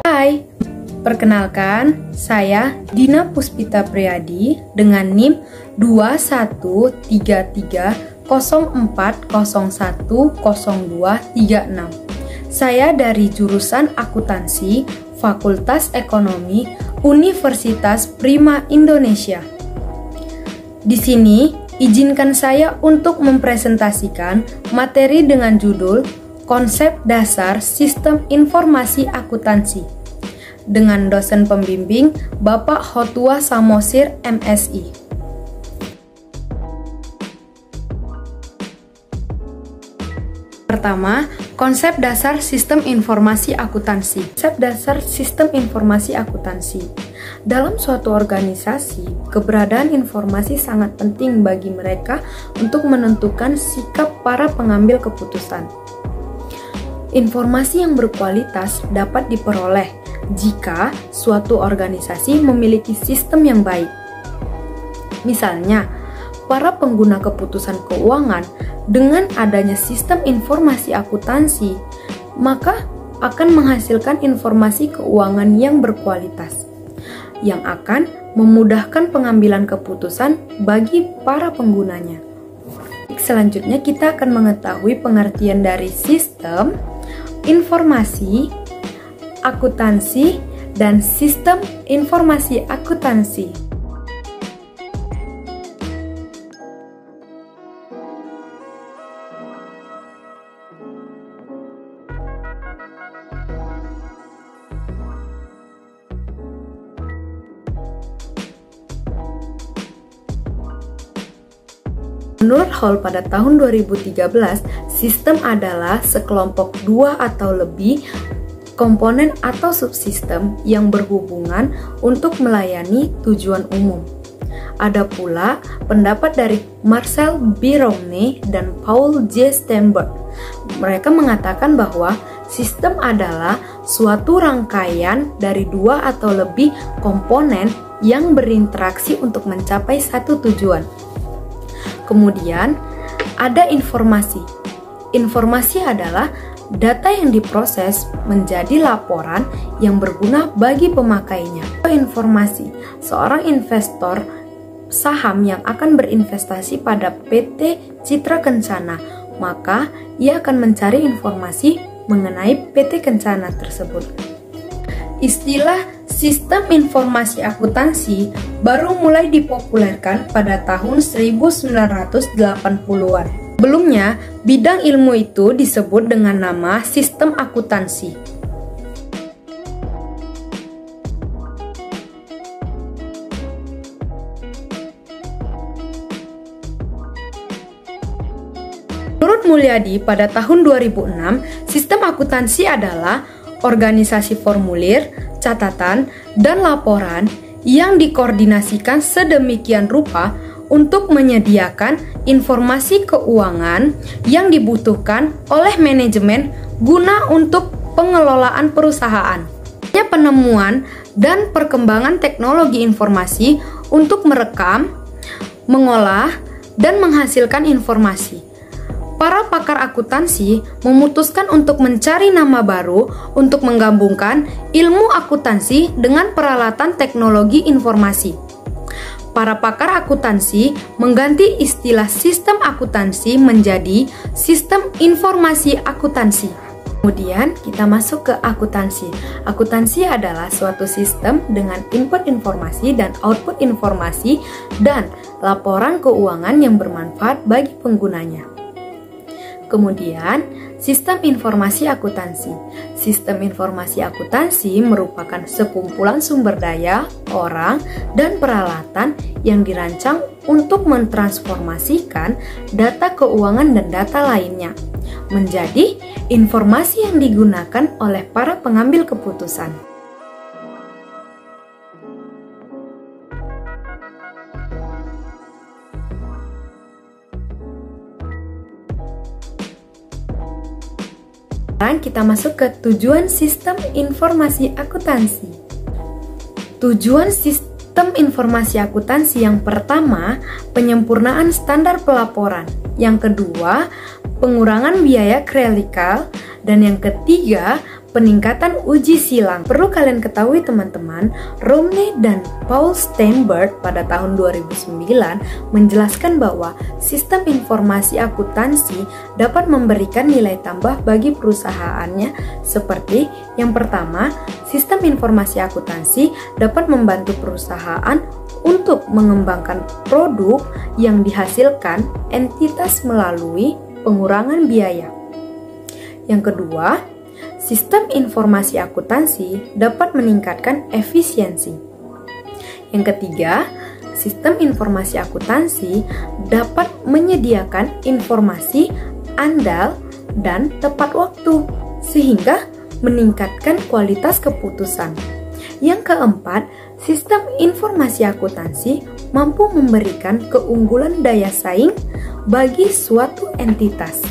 Hai, perkenalkan saya Dina Puspita Priadi dengan NIM 213304010236. Saya dari jurusan Akuntansi, Fakultas Ekonomi, Universitas Prima Indonesia. Di sini, izinkan saya untuk mempresentasikan materi dengan judul Konsep Dasar Sistem Informasi Akuntansi dengan dosen pembimbing Bapak Hotua Samosir, MSI. Pertama, konsep dasar sistem informasi akuntansi. Konsep dasar sistem informasi akuntansi. Dalam suatu organisasi, keberadaan informasi sangat penting bagi mereka untuk menentukan sikap para pengambil keputusan. Informasi yang berkualitas dapat diperoleh jika suatu organisasi memiliki sistem yang baik. Misalnya, para pengguna keputusan keuangan dengan adanya sistem informasi akuntansi, maka akan menghasilkan informasi keuangan yang berkualitas, yang akan memudahkan pengambilan keputusan bagi para penggunanya. Selanjutnya kita akan mengetahui pengertian dari sistem informasi akuntansi dan sistem informasi akuntansi. Menurut Hall pada tahun 2013, sistem adalah sekelompok dua atau lebih komponen atau subsistem yang berhubungan untuk melayani tujuan umum. Ada pula pendapat dari Marcel B. Romney dan Paul J. Steinberg. Mereka mengatakan bahwa sistem adalah suatu rangkaian dari dua atau lebih komponen yang berinteraksi untuk mencapai satu tujuan. Kemudian, ada informasi. Informasi adalah data yang diproses menjadi laporan yang berguna bagi pemakainya. Informasi, seorang investor saham yang akan berinvestasi pada PT Citra Kencana, maka ia akan mencari informasi mengenai PT Kencana tersebut. Istilah sistem informasi akuntansi baru mulai dipopulerkan pada tahun 1980-an. Sebelumnya, bidang ilmu itu disebut dengan nama sistem akuntansi. Menurut Mulyadi pada tahun 2006, sistem akuntansi adalah organisasi formulir, catatan, dan laporan yang dikoordinasikan sedemikian rupa untuk menyediakan informasi keuangan yang dibutuhkan oleh manajemen guna untuk pengelolaan perusahaan. Penemuan dan perkembangan teknologi informasi untuk merekam, mengolah, dan menghasilkan informasi. Para pakar akuntansi memutuskan untuk mencari nama baru untuk menggabungkan ilmu akuntansi dengan peralatan teknologi informasi. Para pakar akuntansi mengganti istilah sistem akuntansi menjadi sistem informasi akuntansi. Kemudian kita masuk ke akuntansi. Akuntansi adalah suatu sistem dengan input informasi dan output informasi dan laporan keuangan yang bermanfaat bagi penggunanya. Kemudian, sistem informasi akuntansi. Sistem informasi akuntansi merupakan sekumpulan sumber daya, orang, dan peralatan yang dirancang untuk mentransformasikan data keuangan dan data lainnya menjadi informasi yang digunakan oleh para pengambil keputusan. Sekarang kita masuk ke tujuan sistem informasi akuntansi. Tujuan sistem informasi akuntansi yang pertama, penyempurnaan standar pelaporan. Yang kedua, pengurangan biaya klerikal, dan yang ketiga, peningkatan uji silang. Perlu kalian ketahui teman-teman, Romney dan Paul Steinberg pada tahun 2009 menjelaskan bahwa sistem informasi akuntansi dapat memberikan nilai tambah bagi perusahaannya seperti yang pertama, sistem informasi akuntansi dapat membantu perusahaan untuk mengembangkan produk yang dihasilkan entitas melalui pengurangan biaya. Yang kedua, sistem informasi akuntansi dapat meningkatkan efisiensi. Yang ketiga, sistem informasi akuntansi dapat menyediakan informasi andal dan tepat waktu, sehingga meningkatkan kualitas keputusan. Yang keempat, sistem informasi akuntansi mampu memberikan keunggulan daya saing bagi suatu entitas.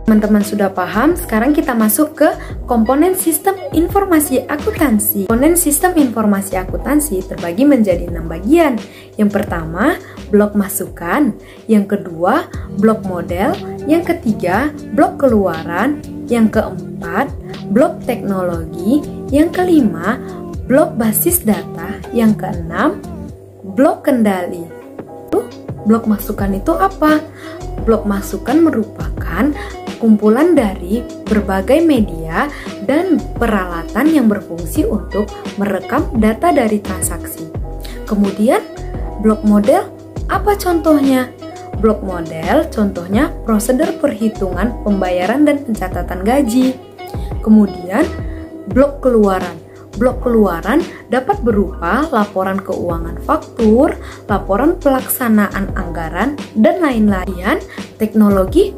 Teman-teman sudah paham, sekarang kita masuk ke komponen sistem informasi akuntansi. Komponen sistem informasi akuntansi terbagi menjadi 6 bagian. Yang pertama, blok masukan. Yang kedua, blok model. Yang ketiga, blok keluaran. Yang keempat, blok teknologi. Yang kelima, blok basis data. Yang keenam, blok kendali. Blok masukan itu apa? Blok masukan merupakan kumpulan dari berbagai media dan peralatan yang berfungsi untuk merekam data dari transaksi. Kemudian, blok model apa contohnya? Blok model contohnya prosedur perhitungan pembayaran dan pencatatan gaji. Kemudian, blok keluaran. Blok keluaran dapat berupa laporan keuangan faktur, laporan pelaksanaan anggaran, dan lain-lain. Teknologi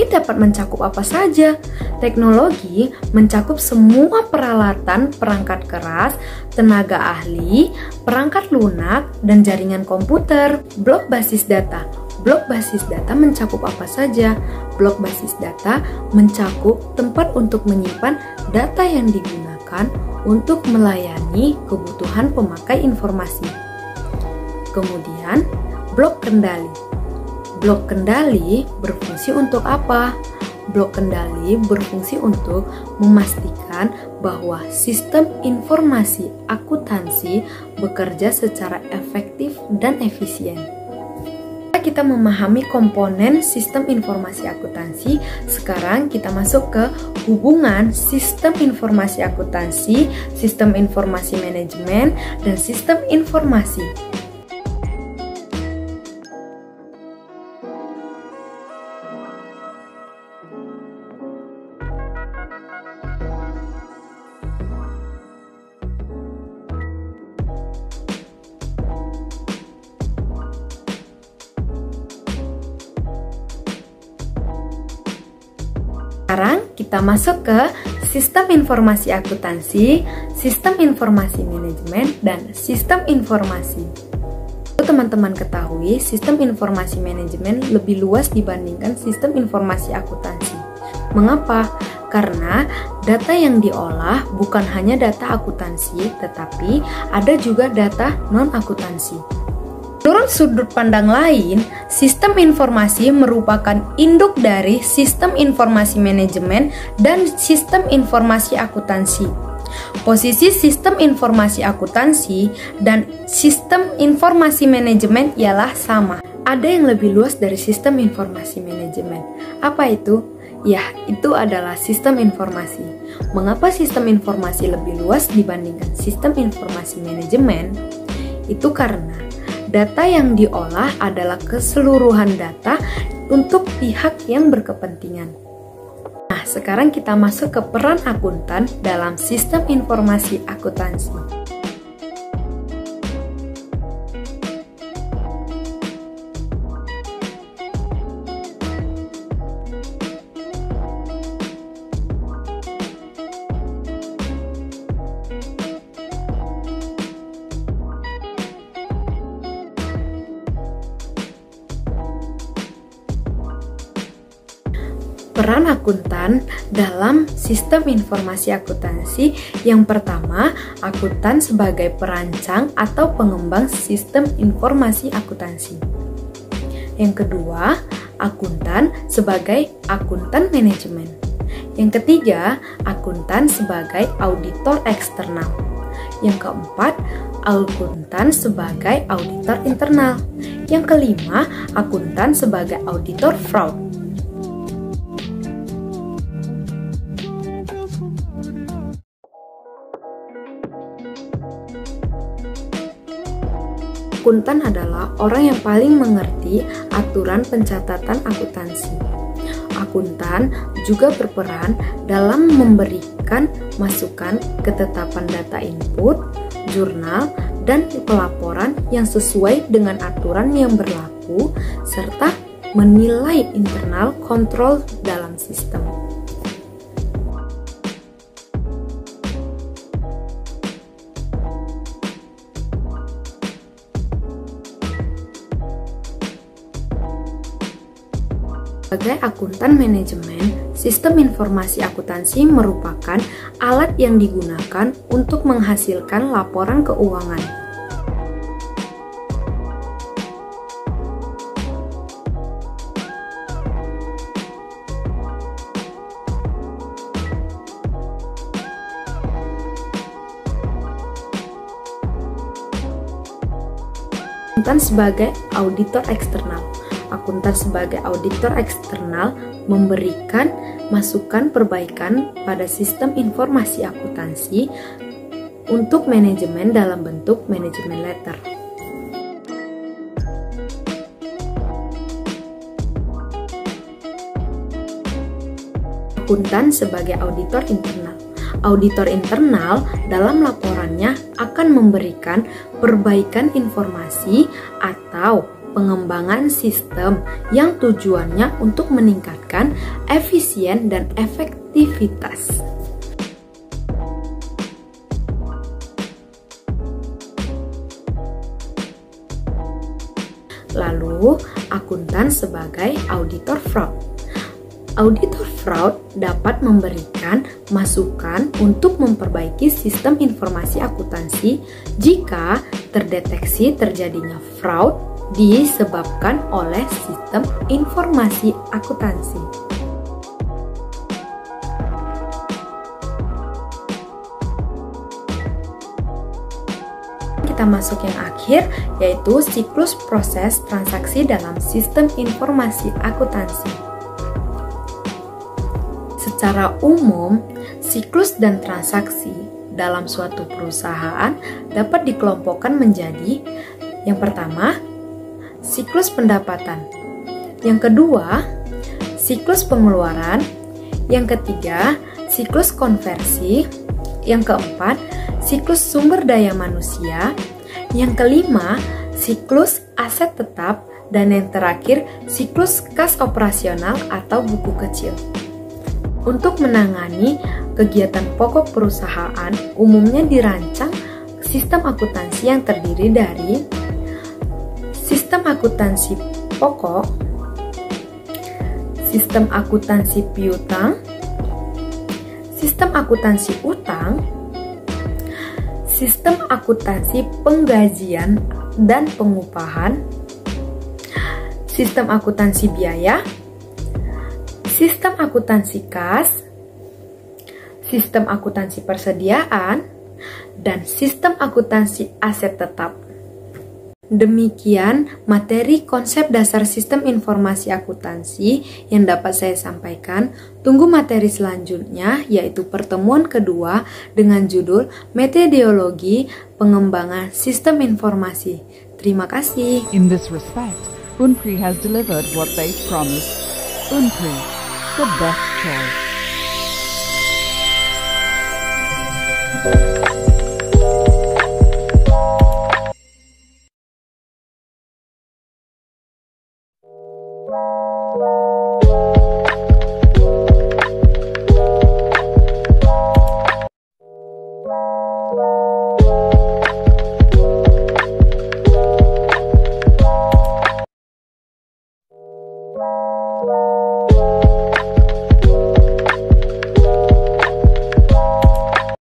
dapat mencakup apa saja? Teknologi mencakup semua peralatan, perangkat keras, tenaga ahli, perangkat lunak, dan jaringan komputer. Blok basis data. Blok basis data mencakup apa saja? Blok basis data mencakup tempat untuk menyimpan data yang digunakan untuk melayani kebutuhan pemakai informasi. Kemudian, blok kendali. Blok kendali berfungsi untuk apa? Blok kendali berfungsi untuk memastikan bahwa sistem informasi akuntansi bekerja secara efektif dan efisien. Kita memahami komponen sistem informasi akuntansi. Sekarang kita masuk ke hubungan sistem informasi akuntansi, sistem informasi manajemen, dan sistem informasi. Sekarang kita masuk ke sistem informasi akuntansi, sistem informasi manajemen, dan sistem informasi. Teman-teman ketahui, sistem informasi manajemen lebih luas dibandingkan sistem informasi akuntansi. Mengapa? Karena data yang diolah bukan hanya data akuntansi, tetapi ada juga data non-akuntansi. Menurut sudut pandang lain, sistem informasi merupakan induk dari sistem informasi manajemen dan sistem informasi akuntansi. Posisi sistem informasi akuntansi dan sistem informasi manajemen ialah sama. Ada yang lebih luas dari sistem informasi manajemen. Apa itu? Ya, itu adalah sistem informasi. Mengapa sistem informasi lebih luas dibandingkan sistem informasi manajemen? Itu karena data yang diolah adalah keseluruhan data untuk pihak yang berkepentingan. Nah, sekarang kita masuk ke peran akuntan dalam sistem informasi akuntansi. Peran akuntan dalam sistem informasi akuntansi. Yang pertama, akuntan sebagai perancang atau pengembang sistem informasi akuntansi. Yang kedua, akuntan sebagai akuntan manajemen. Yang ketiga, akuntan sebagai auditor eksternal. Yang keempat, akuntan sebagai auditor internal. Yang kelima, akuntan sebagai auditor fraud. Akuntan adalah orang yang paling mengerti aturan pencatatan akuntansi. Akuntan juga berperan dalam memberikan masukan ketetapan data input, jurnal, dan pelaporan yang sesuai dengan aturan yang berlaku, serta menilai internal kontrol dalam sistem. Sebagai akuntan manajemen, sistem informasi akuntansi merupakan alat yang digunakan untuk menghasilkan laporan keuangan. Akuntan sebagai auditor eksternal. Akuntan sebagai auditor eksternal memberikan masukan perbaikan pada sistem informasi akuntansi untuk manajemen dalam bentuk manajemen letter. Akuntan sebagai auditor internal. Auditor internal dalam laporannya akan memberikan perbaikan informasi atau pengembangan sistem yang tujuannya untuk meningkatkan efisien dan efektivitas. Lalu, akuntan sebagai auditor fraud. Auditor fraud dapat memberikan masukan untuk memperbaiki sistem informasi akuntansi jika terdeteksi terjadinya fraud disebabkan oleh sistem informasi akuntansi. Kita masuk yang akhir, yaitu siklus proses transaksi dalam sistem informasi akuntansi. Secara umum, siklus dan transaksi dalam suatu perusahaan dapat dikelompokkan menjadi: yang pertama, siklus pendapatan. Yang kedua, siklus pengeluaran. Yang ketiga, siklus konversi. Yang keempat, siklus sumber daya manusia. Yang kelima, siklus aset tetap. Dan yang terakhir, siklus kas operasional atau buku kecil. Untuk menangani kegiatan pokok perusahaan, umumnya dirancang sistem akuntansi yang terdiri dari sistem akuntansi pokok, sistem akuntansi piutang, sistem akuntansi utang, sistem akuntansi penggajian dan pengupahan, sistem akuntansi biaya, sistem akuntansi kas, sistem akuntansi persediaan, dan sistem akuntansi aset tetap. Demikian materi konsep dasar sistem informasi akuntansi yang dapat saya sampaikan. Tunggu materi selanjutnya, yaitu pertemuan kedua dengan judul Metodologi Pengembangan Sistem Informasi. Terima kasih. In this respect, Unpri has delivered what they promised. Unpri, the best choice.